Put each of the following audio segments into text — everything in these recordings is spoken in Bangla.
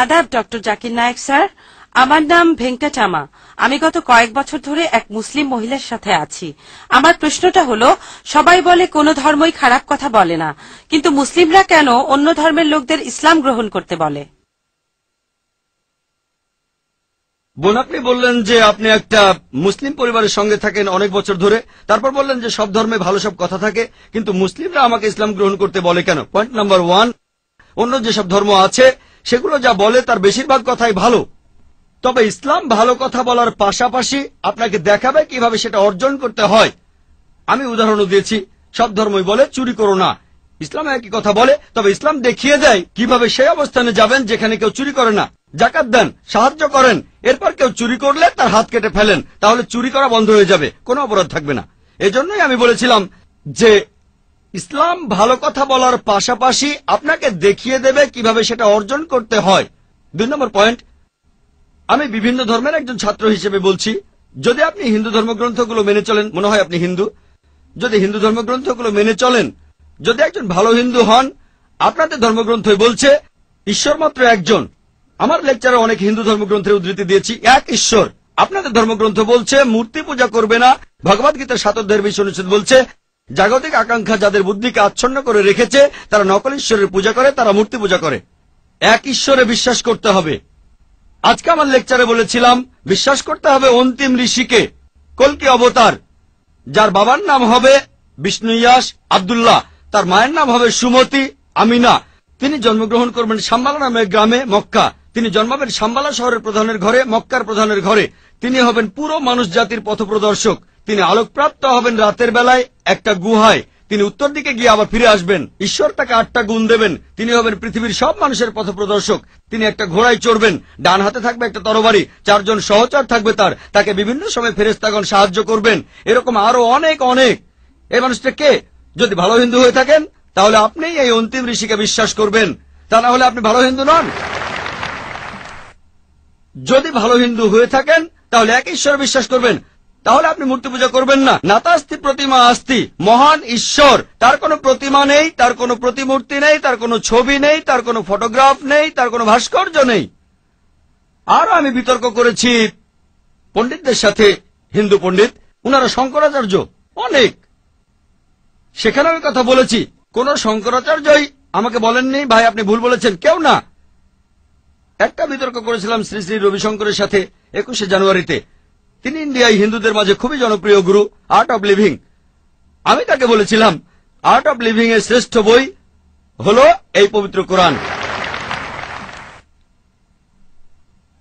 আদাব ডক্টর জাকির নায়েক স্যার, আমার নাম ভেঙ্কটাচামা। আমি গত কয়েক বছর ধরে এক মুসলিম মহিলার সাথে আছি। আমার প্রশ্নটা হলো, সবাই বলে কোনো ধর্মই খারাপ কথা বলে না, কিন্তু মুসলিমরা কেন অন্য ধর্মের লোকদের ইসলাম গ্রহণ করতে বলে? বোন, আপনি বললেন যে আপনি একটা মুসলিম পরিবারের সঙ্গে থাকেন অনেক বছর ধরে, তারপর বললেন যে সব ধর্মে ভালো সব কথা থাকে, কিন্তু মুসলিমরা আমাকে ইসলাম গ্রহণ করতে বলে কেন? পয়েন্ট নাম্বার 1, অন্য যেসব ধর্ম আছে সেগুলো যা বলে তার বেশিরভাগ কথাই ভালো, তবে ইসলাম ভালো কথা বলার পাশাপাশি আপনাকে দেখাবে কিভাবে সেটা অর্জন করতে হয়। আমি উদাহরণও দিয়েছি, সব ধর্মই বলে চুরি করো না, ইসলাম একই কথা বলে, তবে ইসলাম দেখিয়ে দেয় কিভাবে সেই অবস্থানে যাবেন যেখানে কেউ চুরি করে না। জাকাত দেন, সাহায্য করেন, এরপর কেউ চুরি করলে তার হাত কেটে ফেলেন, তাহলে চুরি করা বন্ধ হয়ে যাবে, কোনো অপরাধ থাকবে না। এজন্যই আমি বলেছিলাম যে ইসলাম ভালো কথা বলার পাশাপাশি আপনাকে দেখিয়ে দেবে কিভাবে সেটা অর্জন করতে হয়। 2 নম্বর পয়েন্ট, আমি বিভিন্ন ধর্মের একজন ছাত্র হিসেবে বলছি, যদি আপনি হিন্দু ধর্মগ্রন্থগুলো মেনে চলেন, মনে হয় আপনি হিন্দু, যদি হিন্দু ধর্মগ্রন্থগুলো মেনে চলেন, যদি একজন ভালো হিন্দু হন, আপনাদের ধর্মগ্রন্থই বলছে ঈশ্বর মাত্র একজন। আমার লেকচারে অনেক হিন্দু ধর্মগ্রন্থের উদ্ধৃতি দিয়েছি, এক ঈশ্বর। আপনাদের ধর্মগ্রন্থ বলছে মূর্তি পূজা করবে না। ভগবদ্গীতার 7 অধ্যায়ের 20 অনুচ্ছেদ বলছে জাগতিক আকাঙ্ক্ষা যাদের বুদ্ধিকে আচ্ছন্ন করে রেখেছে তারা নকল ঈশ্বরের পূজা করে, তারা মূর্তি পূজা করে। এক ঈশ্বরে বিশ্বাস করতে হবে। আজকে আমার লেকচারে বলেছিলাম বিশ্বাস করতে হবে অন্তিম ঋষিকে, কল্কি অবতার, যার বাবার নাম হবে বিষ্ণুয়াস আব্দুল্লাহ, তার মায়ের নাম হবে সুমতি আমিনা। তিনি জন্মগ্রহণ করবেন শাম্বালা নামের গ্রামে মক্কা। তিনি জন্মাবেন শাম্বালা শহরের প্রধানের ঘরে, মক্কার প্রধানের ঘরে। তিনি হবেন পুরো মানুষ জাতির পথপ্রদর্শক। তিনি আলোকপ্রাপ্ত হবেন রাতের বেলায় একটা গুহায়। তিনি উত্তর দিকে গিয়ে আবার ফিরে আসবেন। ঈশ্বর তাকে 8টা গুণ দেবেন। তিনি হবেন পৃথিবীর সব মানুষের পথপ্রদর্শক। তিনি একটা ঘোড়ায় চড়বেন, ডান হাতে থাকবে একটা তরবারি, 4 জন সহচর থাকবে তাকে বিভিন্ন সময় ফেরেশতাগণ সাহায্য করবেন। এরকম আরো অনেক অনেক। এই মানুষটা কে? যদি ভালো হিন্দু হয়ে থাকেন তাহলে আপনি এই অন্তিম ঋষিকে বিশ্বাস করবেন, তা না হলে আপনি ভালো হিন্দু নন। যদি ভালো হিন্দু হয়ে থাকেন তাহলে এক ঈশ্বর বিশ্বাস করবেন, তাহলে আপনি মূর্তি পূজা করবেন না। নাতাস্তি প্রতিমা আস্তি, মহান ঈশ্বর, তার কোনো প্রতিমা নেই, তার কোনো প্রতিমূর্তি নেই, তার কোনো ছবি নেই, তার কোনো ফটোগ্রাফ নেই, তার কোনো ভাস্কর্য নেই। আর আমি বিতর্ক করেছি পণ্ডিতদের সাথে, হিন্দু পণ্ডিত, উনারা শঙ্করাচার্য অনেক, সেখানে আমি কথা বলেছি। কোন শঙ্করাচার্যই আমাকে বলেননি ভাই আপনি ভুল বলেছেন, কেউ না। একটা বিতর্ক করেছিলাম শ্রী শ্রী রবিশঙ্করের সাথে 21শে জানুয়ারিতে। তিনি ইন্ডিয়ায় হিন্দুদের মাঝে খুবই জনপ্রিয় গুরু, আর্ট অব লিভিং। আমি তাকে বলেছিলাম আর্ট অব লিভিং এর শ্রেষ্ঠ বই হল এই পবিত্র কোরআন।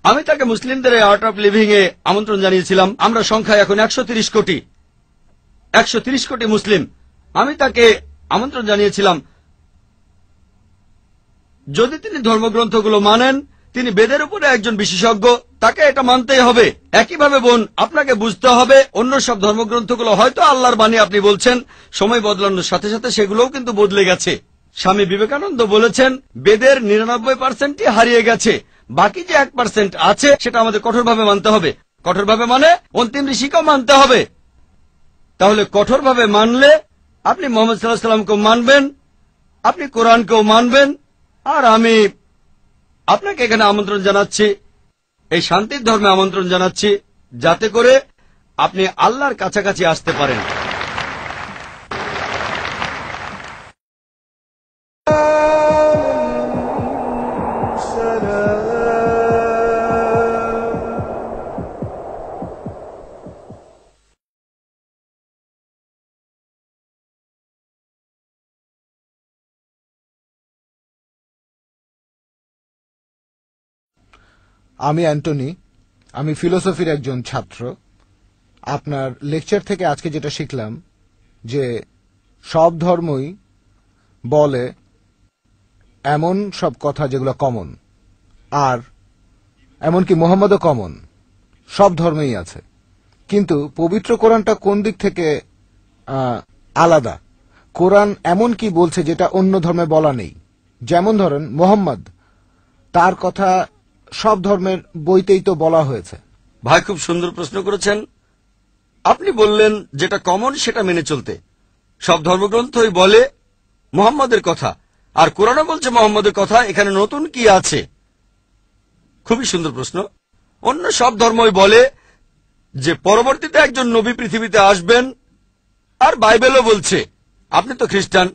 আমি তাকে মুসলিমদের এই আর্ট অব লিভিং এ আমন্ত্রণ জানিয়েছিলাম। আমরা সংখ্যায় এখন 130 কোটি, 130 কোটি মুসলিম। আমি তাকে আমন্ত্রণ জানিয়েছিলাম যদি তিনি ধর্মগ্রন্থগুলো মানেন, তিনি বেদের উপরে একজন বিশেষজ্ঞ, তাকে এটা মানতেই হবে। একইভাবে বোন, আপনাকে বুঝতে হবে অন্য সব ধর্মগ্রন্থগুলো হয়তো আল্লাহর বাণী আপনি বলছেন, সময় বদলানোর সাথে সাথে সেগুলোও কিন্তু বদলে গেছে। স্বামী বিবেকানন্দ বলেছেন বেদের 99%ই হারিয়ে গেছে, বাকি যে 1% আছে সেটা আমাদের কঠোরভাবে মানতে হবে। কঠোরভাবে মানে অন্তিম ঋষিকেও মানতে হবে। তাহলে কঠোরভাবে মানলে আপনি মোহাম্মদ সাল্লাল্লাহু আলাইহি ওয়াসাল্লামকেও মানবেন, আপনি কোরআনকেও মানবেন। আর আমি আপনাকে এখানে আমন্ত্রণ জানাচ্ছি, এই শান্তির ধর্মে আমন্ত্রণ জানাচ্ছি, যাতে করে আপনি আল্লাহর কাছাকাছি আসতে পারেন। আমি অ্যান্টনি, আমি ফিলোসফির একজন ছাত্র। আপনার লেকচার থেকে আজকে যেটা শিখলাম যে সব ধর্মই বলে এমন সব কথা যেগুলো কমন, আর এমনকি মোহাম্মদও কমন, সব ধর্মেই আছে। কিন্তু পবিত্র কোরআনটা কোন দিক থেকে আলাদা? কোরআন এমন কি বলছে যেটা অন্য ধর্মে বলা নেই? যেমন ধরেন মোহাম্মদ, তার কথা সব ধর্মের বইতেই তো বলা হয়েছে। ভাই খুব সুন্দর প্রশ্ন করেছেন। আপনি বললেন যেটা কমন সেটা মেনে চলতে। সব ধর্মগ্রন্থই বলে মোহাম্মদের কথা, আর কোরআনও বলছে মোহাম্মদের কথা। এখানে নতুন কি আছে? খুবই সুন্দর প্রশ্ন। অন্য সব ধর্মই বলে যে পরবর্তীতে একজন নবী পৃথিবীতে আসবেন, আর বাইবেলও বলছে। আপনি তো খ্রিস্টান,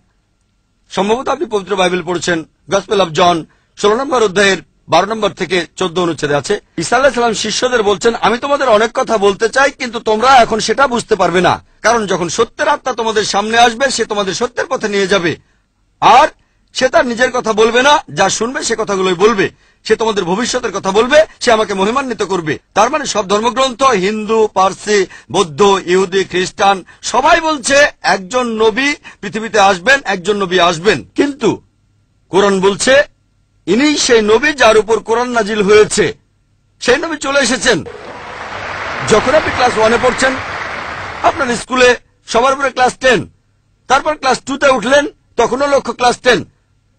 সম্ভবত আপনি পবিত্র বাইবেল পড়েছেন। গসপেল অফ জন 16 নম্বর অধ্যায়ের 12 নম্বর থেকে 14 অনুচ্ছেদে আছে, ঈসা আলাইহিস সালাম শিষ্যদের বলছেন, আমি তোমাদের অনেক কথা বলতে চাই, কিন্তু তোমরা এখন সেটা বুঝতে পারবে না, কারণ যখন সত্যের আত্মা তোমাদের সামনে আসবে সে তোমাদের সত্যের পথে নিয়ে যাবে, আর সে তার নিজের কথা বলবে না, যা শুনবে সে কথাগুলোই বলবে। সে তোমাদের ভবিষ্যতের কথা বলবে, সে আমাকে মহিমান্বিত করবে। তার মানে সব ধর্মগ্রন্থ, হিন্দু, পার্সি, বৌদ্ধ, ইহুদি, খ্রিস্টান সবাই বলছে একজন নবী পৃথিবীতে আসবেন, একজন নবী আসবেন। কিন্তু কোরআন বলছে ইনিই সেই নবী যার উপর কোরআন নাজিল হয়েছে। সেই নবী চলে এসেছেন। যখন আপনি ক্লাস 1-এ পড়ছেন, আপনার স্কুলে সবার উপরে ক্লাস 10, তারপর ক্লাস 2-তে উঠলেন, তখনও লক্ষ্য ক্লাস 10,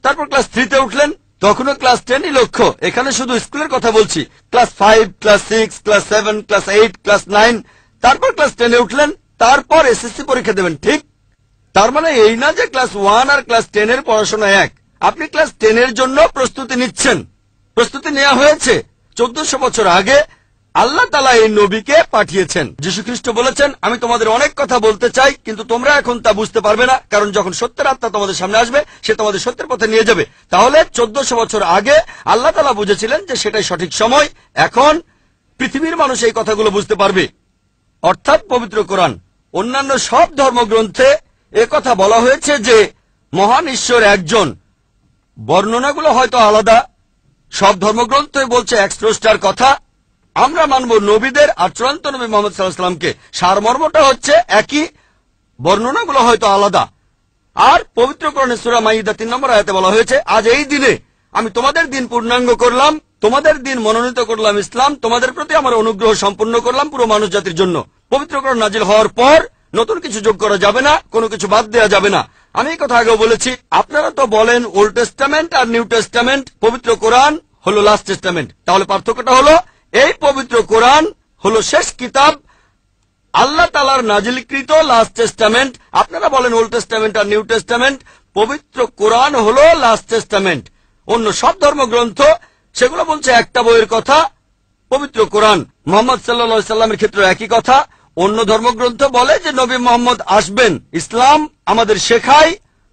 তারপর ক্লাস 3-তে উঠলেন, তখনও ক্লাস 10ই লক্ষ্য। এখানে শুধু স্কুলের কথা বলছি। Class 5, class 6, class 7, class 8, class 9, তারপর ক্লাস 10-এ উঠলেন, তারপর এসএসসি পরীক্ষা দেবেন, ঠিক? তার মানে এই না যে ক্লাস 1 আর ক্লাস 10-এর পড়াশোনা এক। আপনি ক্লাস 10-এর জন্য প্রস্তুতি নিচ্ছেন। প্রস্তুতি নেওয়া হয়েছে 1400 বছর আগে। আল্লাহ তাআলা এই নবীকে পাঠিয়েছেন। যীশু খ্রিস্ট বলেছেন, আমি তোমাদের অনেক কথা বলতে চাই, কিন্তু তোমরা এখন তা বুঝতে পারবে না, কারণ যখন সত্যের আত্মা তোমাদের সামনে আসবে সে তোমাদের সত্যের পথে নিয়ে যাবে। তাহলে 1400 বছর আগে আল্লাহ তাআলা বুঝেছিলেন যে সেটাই সঠিক সময়। এখন পৃথিবীর মানুষ এই কথাগুলো বুঝতে পারবে, অর্থাৎ পবিত্র কোরআন। অন্যান্য সব ধর্মগ্রন্থে একথা বলা হয়েছে যে মহান ঈশ্বর একজন। বর্ণনাগুলো হয়তো আলাদা। সব ধর্মগ্রন্থই বলছে এক স্রষ্টার কথা। আমরা মানব নবীদের আর চূড়ান্ত নবী মুহাম্মদ সাল্লাল্লাহু আলাইহি ওয়াসাল্লামকে। সারমর্মটা হচ্ছে একই, বর্ণনাগুলো হয়তো আলাদা। আর পবিত্র কোরআনে সূরা মাইদা 3 নম্বর আয়াতে বলা হয়েছে, আজ এই দিনে আমি তোমাদের দিন পূর্ণাঙ্গ করলাম, তোমাদের দিন মনোনীত করলাম ইসলাম, তোমাদের প্রতি আমার অনুগ্রহ সম্পূর্ণ করলাম পুরো মানুষ জাতির জন্য। পবিত্র কোরআন নাজিল হওয়ার পর নতুন কিছু যোগ করা যাবে না, কোনো কিছু বাদ দেওয়া যাবে না। আমি এই কথা আগেও বলেছি। আপনারা তো বলেন ওল্ড টেস্টামেন্ট আর নিউ টেস্টামেন্ট, পবিত্র কোরআন হলো লাস্ট টেস্টামেন্ট। তাহলে পার্থক্যটা হলো এই পবিত্র কোরআন হলো শেষ কিতাব, আল্লাহ তাআলার নাজিলকৃত লাস্ট টেস্টামেন্ট। আপনারা বলেন ওল্ড টেস্টামেন্ট আর নিউ টেস্টামেন্ট, পবিত্র কোরআন হলো লাস্ট টেস্টামেন্ট। অন্য সব ধর্মগ্রন্থ সেগুলো বলছে একটা বইয়ের কথা, পবিত্র কোরআন। মুহাম্মদ সাল্লাল্লাহু আলাইহি সাল্লামের ক্ষেত্রে একই কথা। অন্য ধর্মগ্রন্থ বলে যে নবী মুহাম্মদ আসবেন। ইসলাম আমাদের শেখায়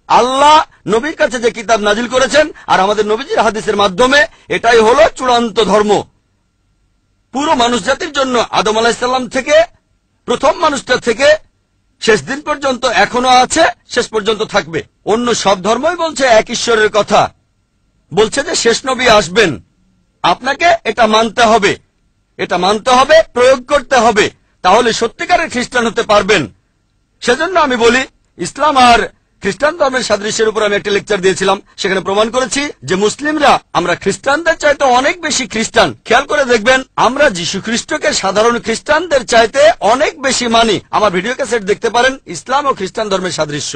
আল্লাহ নবীর কাছে যে কিতাব নাজিল করেছেন আর আমাদের নবীজির হাদিসের মাধ্যমে, এটাই হলো চূড়ান্ত ধর্ম পুরো মানুষ জাতির জন্য। আদম আলাইহিস সালাম থেকে প্রথম মানুষটা থেকে শেষ দিন পর্যন্ত এখনো আছে, শেষ পর্যন্ত থাকবে। অন্য সব ধর্মই বলছে এক ঈশ্বরের কথা, বলছে যে শেষ নবী আসবেন। আপনাকে এটা মানতে হবে, এটা মানতে হবে, প্রয়োগ করতে হবে, তাহলে সত্যিকারের খ্রিস্টান হতে পারবেন। সেজন্য আমি বলি, ইসলাম আর খ্রিস্টান ধর্মের সাদৃশ্যের উপর আমি একটা লেকচার দিয়েছিলাম। সেখানে প্রমাণ করেছি যে মুসলিমরা আমরা খ্রিস্টানদের চাইতে অনেক বেশি খ্রিস্টান। খেয়াল করে দেখবেন, আমরা যীশু খ্রিস্টকে সাধারণ খ্রিস্টানদের চাইতে অনেক বেশি মানি। আমার ভিডিও ক্যাসেট দেখতে পারেন, ইসলাম ও খ্রিস্টান ধর্মের সাদৃশ্য।